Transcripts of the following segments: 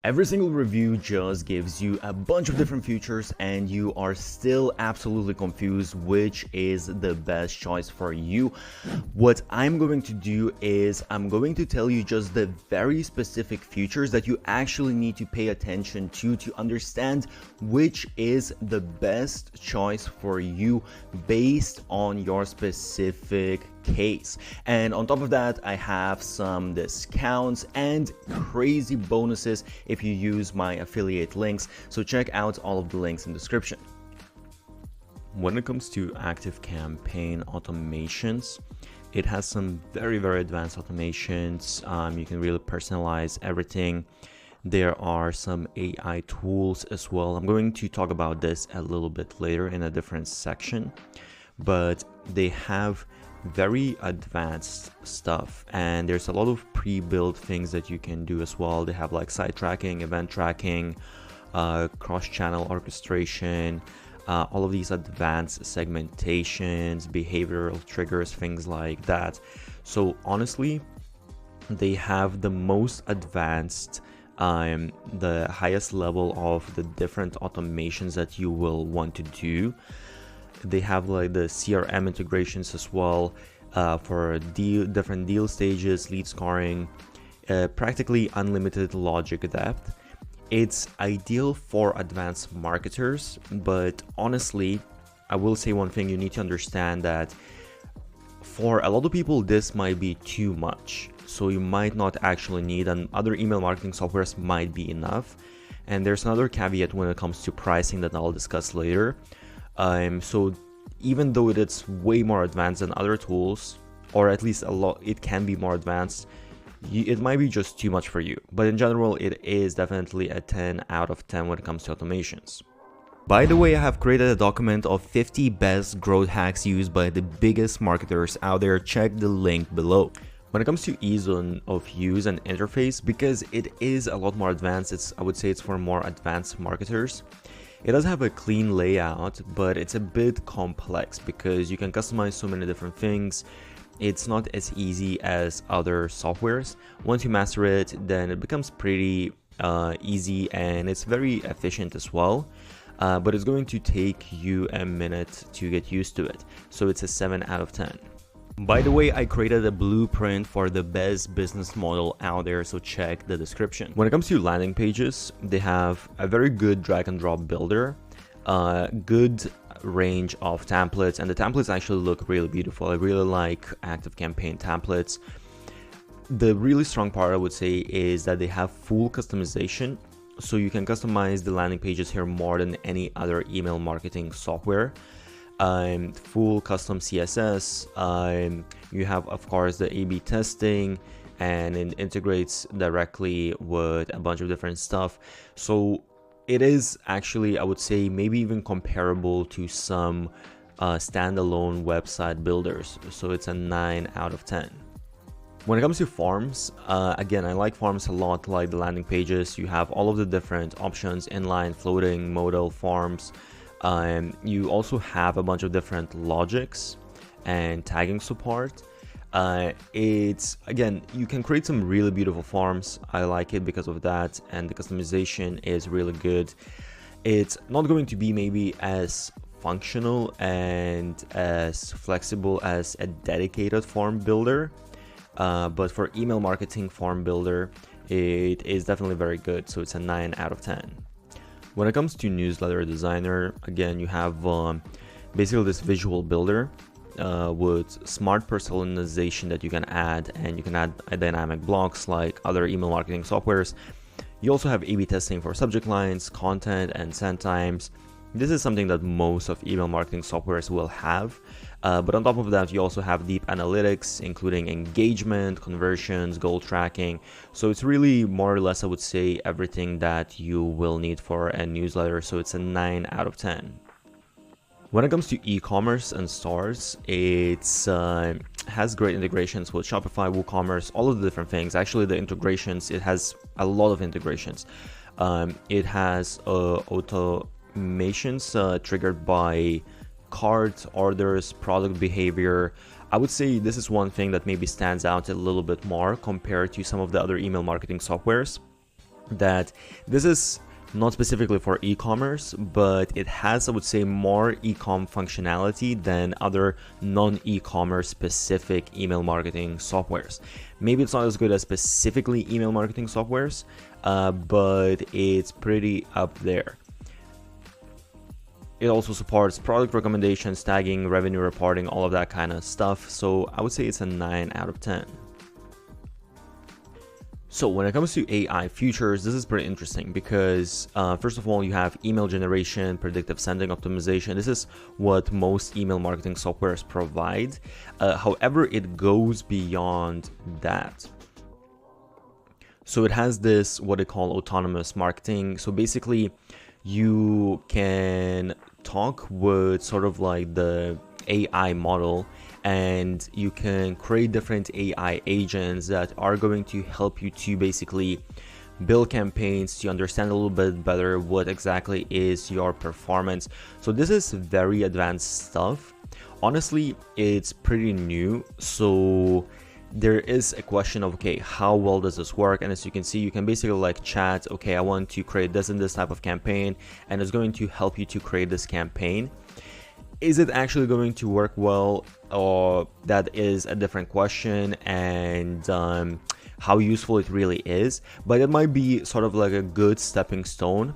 Every single review just gives you a bunch of different features and you are still absolutely confused which is the best choice for you. What I'm going to do is I'm going to tell you just the very specific features that you actually need to pay attention to understand which is the best choice for you based on your specific case. And on top of that, I have some discounts and crazy bonuses if you use my affiliate links, so check out all of the links in the description. When it comes to ActiveCampaign automations, it has some very advanced automations. You can really personalize everything. There are some AI tools as well. I'm going to talk about this a little bit later in a different section, but they have very advanced stuff, and there's a lot of pre-built things that you can do as well. They have like site tracking, event tracking, cross-channel orchestration, all of these advanced segmentations, behavioral triggers, things like that. So honestly, they have the most advanced, the highest level of the different automations that you will want to do. They have like the CRM integrations as well, for different deal stages, lead scoring, practically unlimited logic depth. It's ideal for advanced marketers, but honestly, I will say one thing: you need to understand that for a lot of people this might be too much, so you might not actually need, and other email marketing softwares might be enough. And there's another caveat when it comes to pricing that I'll discuss later. So even though it's way more advanced than other tools, or at least it can be more advanced, it might be just too much for you. But in general, it is definitely a 10 out of 10 when it comes to automations. By the way, I have created a document of 50 best growth hacks used by the biggest marketers out there. Check the link below. When it comes to ease of use and interface, because it is a lot more advanced, I would say it's for more advanced marketers. It does have a clean layout, but it's a bit complex because you can customize so many different things. It's not as easy as other softwares. Once you master it, then it becomes pretty easy, and it's very efficient as well. But it's going to take you a minute to get used to it. So it's a 7 out of 10. By the way, I created a blueprint for the best business model out there, so check the description. When it comes to landing pages, they have a very good drag and drop builder, good range of templates, and the templates actually look really beautiful. I really like ActiveCampaign templates. The really strong part, I would say, is that they have full customization, so you can customize the landing pages here more than any other email marketing software. Full custom CSS. You have, of course, the A/B testing, and it integrates directly with a bunch of different stuff. So it is actually, I would say, maybe even comparable to some standalone website builders. So it's a 9 out of 10. When it comes to forms, again, I like forms a lot, like the landing pages. You have all of the different options: inline, floating, modal forms. You also have a bunch of different logics and tagging support. Again, you can create some really beautiful forms. I like it because of that, and the customization is really good. It's not going to be maybe as functional and as flexible as a dedicated form builder, but for email marketing form builder, it is definitely very good. So it's a 9 out of 10. When it comes to newsletter designer, again, you have basically this visual builder with smart personalization that you can add, and you can add dynamic blocks like other email marketing softwares. You also have A/B testing for subject lines, content, and send times. This is something that most of email marketing softwares will have, but on top of that, you also have deep analytics, including engagement, conversions, goal tracking. So it's really more or less, I would say, everything that you will need for a newsletter. So it's a 9 out of 10. When it comes to e-commerce and stores, it has great integrations with Shopify, WooCommerce, all of the different things. Actually, the integrations, it has a lot of integrations. It has automations triggered by cart orders, product behavior. I would say this is one thing that maybe stands out a little bit more compared to some of the other email marketing softwares. that this is not specifically for e-commerce, but it has, I would say, more e-com functionality than other non-e-commerce specific email marketing softwares. Maybe it's not as good as specifically email marketing softwares, but it's pretty up there. It also supports product recommendations, tagging, revenue reporting, all of that kind of stuff. So I would say it's a 9 out of 10. So when it comes to AI features, this is pretty interesting because first of all, you have email generation, predictive sending optimization. This is what most email marketing softwares provide. However, it goes beyond that. So it has this, what they call autonomous marketing. So basically, you can talk with sort of like the AI model, and you can create different AI agents that are going to help you to basically build campaigns, to understand a little bit better what exactly is your performance. So this is very advanced stuff. Honestly, it's pretty new, so there is a question of, okay, how well does this work? And as you can see, you can basically like chat, okay, I want to create this and this type of campaign, and it's going to help you to create this campaign. Is it actually going to work well? Or that is a different question, and how useful it really is. But it might be sort of like a good stepping stone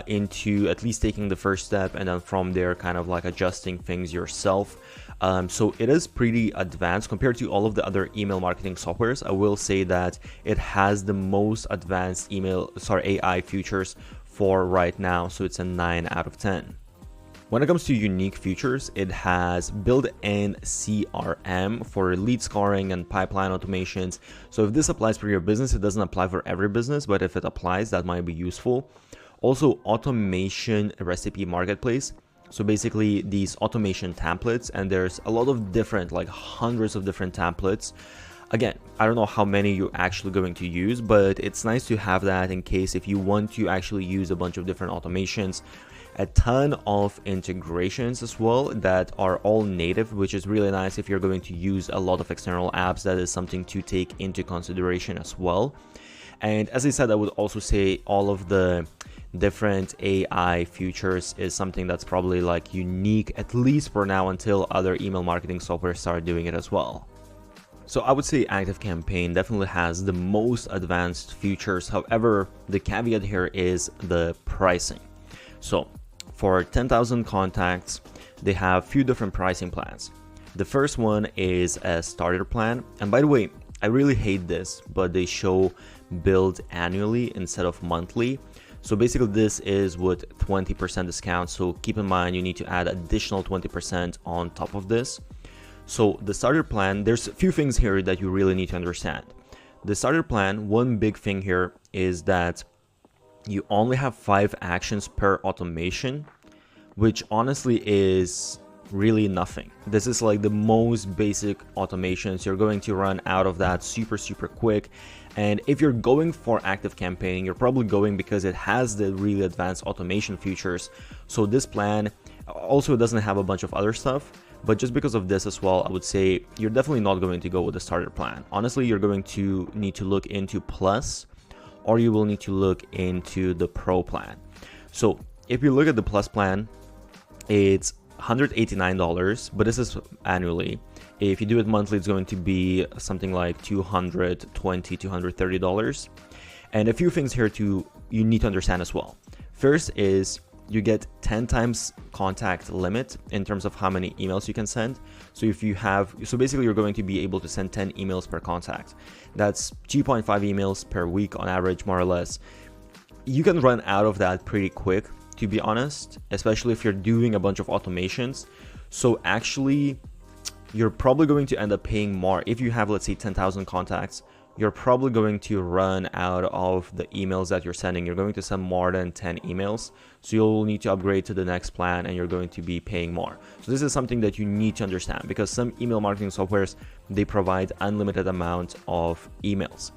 into at least taking the first step, and then from there kind of like adjusting things yourself. So it is pretty advanced compared to all of the other email marketing softwares. I will say that it has the most advanced AI features for right now. So it's a 9 out of 10. When it comes to unique features, it has built-in CRM for lead scoring and pipeline automations. So if this applies for your business, it doesn't apply for every business, but if it applies, that might be useful. Also, automation recipe marketplace. So basically these automation templates, and there's a lot of different, like hundreds of different templates. Again, I don't know how many you're actually going to use, but it's nice to have that in case if you want to actually use a bunch of different automations. A ton of integrations as well that are all native, which is really nice if you're going to use a lot of external apps. That is something to take into consideration as well. And as I said, I would also say all of the different AI features is something that's probably like unique, at least for now, until other email marketing software start doing it as well. So I would say ActiveCampaign definitely has the most advanced features. However, the caveat here is the pricing. So for 10,000 contacts, they have a few different pricing plans. The first one is a starter plan. And by the way, I really hate this, but they show billed annually instead of monthly. So basically this is with 20% discount. So keep in mind, you need to add additional 20% on top of this. So the starter plan, there's a few things here that you really need to understand. The starter plan, one big thing here is that you only have 5 actions per automation, which honestly is really nothing. This is like the most basic automations. You're going to run out of that super quick. And if you're going for ActiveCampaign, you're probably going because it has the really advanced automation features. So this plan also doesn't have a bunch of other stuff, but just because of this as well, I would say you're definitely not going to go with the starter plan. Honestly, you're going to need to look into Plus, or you will need to look into the Pro plan. So if you look at the Plus plan, it's $189, but this is annually. If you do it monthly, it's going to be something like $220, $230. And a few things here you need to understand as well. First is you get 10 times contact limit in terms of how many emails you can send. So basically you're going to be able to send 10 emails per contact. That's 2.5 emails per week on average, more or less. You can run out of that pretty quick, to be honest, especially if you're doing a bunch of automations. So actually, you're probably going to end up paying more. If you have, let's say, 10,000 contacts, you're probably going to run out of the emails that you're sending. You're going to send more than 10 emails. So you'll need to upgrade to the next plan and you're going to be paying more. So this is something that you need to understand, because some email marketing softwares, they provide unlimited amount of emails.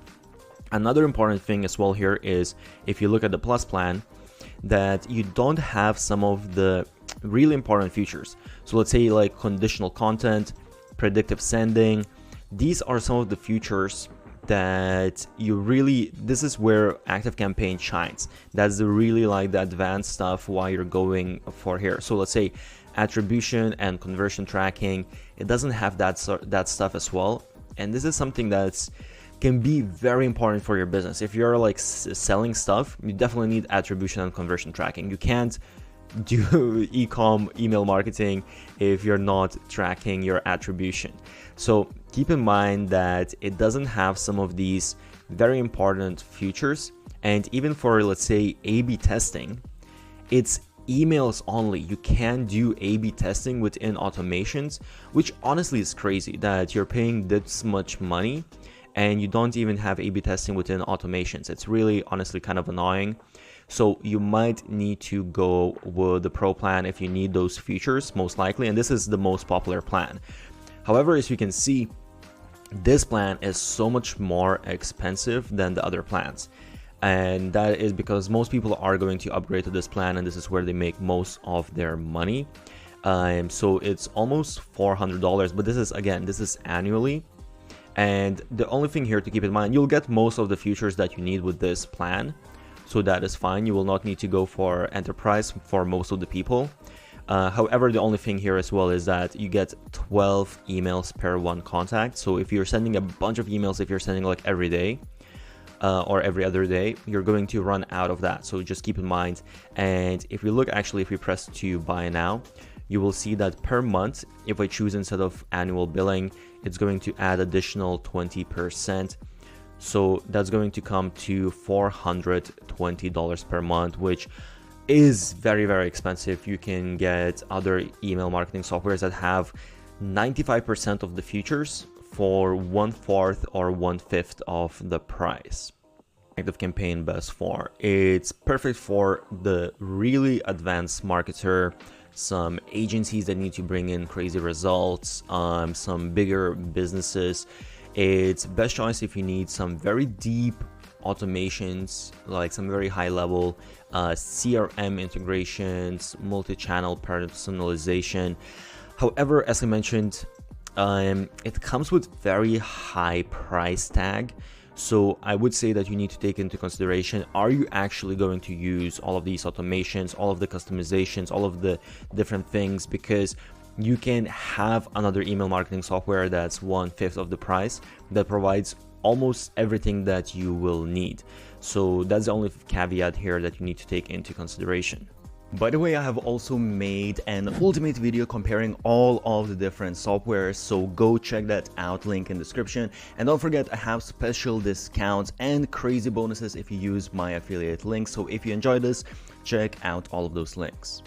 Another important thing as well here is if you look at the Plus plan, that you don't have some of the really important features. So let's say like conditional content, predictive sending. These are some of the features that this is where ActiveCampaign shines. That's really like the advanced stuff why you're going for here. So let's say attribution and conversion tracking, it doesn't have that stuff as well. And this is something that's can be very important for your business. If you're like selling stuff, you definitely need attribution and conversion tracking. You can't do email marketing if you're not tracking your attribution. So keep in mind that it doesn't have some of these very important features. And even for, let's say, A/B testing, it's emails only. You can do A/B testing within automations, which honestly is crazy that you're paying this much money and you don't even have A/B testing within automations. It's really honestly kind of annoying. So you might need to go with the Pro plan if you need those features, most likely, and this is the most popular plan. However, as you can see, this plan is so much more expensive than the other plans. And that is because most people are going to upgrade to this plan, and this is where they make most of their money. So it's almost $400, but this is annually. And the only thing here to keep in mind, you'll get most of the features that you need with this plan. So that is fine. You will not need to go for enterprise for most of the people. However, the only thing here as well is that you get 12 emails per one contact. So if you're sending a bunch of emails, if you're sending like every day or every other day, you're going to run out of that. So just keep in mind. And if you look, actually, if we press to buy now, you will see that per month, if I choose instead of annual billing, it's going to add additional 20%. So that's going to come to $420 per month, which is very, very expensive. You can get other email marketing softwares that have 95% of the features for 1/4 or 1/5 of the price. ActiveCampaign best for. It's perfect for the really advanced marketer, some agencies that need to bring in crazy results, some bigger businesses. It's best choice if you need some very deep automations, like some very high level CRM integrations, multi-channel personalization. However, as I mentioned, it comes with very high price tag. So I would say that you need to take into consideration, are you actually going to use all of these automations, all of the customizations, all of the different things? Because you can have another email marketing software that's 1/5 of the price that provides almost everything that you will need. So that's the only caveat here that you need to take into consideration. By the way, I have also made an ultimate video comparing all of the different softwares, so go check that out, link in description. And don't forget, I have special discounts and crazy bonuses if you use my affiliate link. So if you enjoyed this, check out all of those links.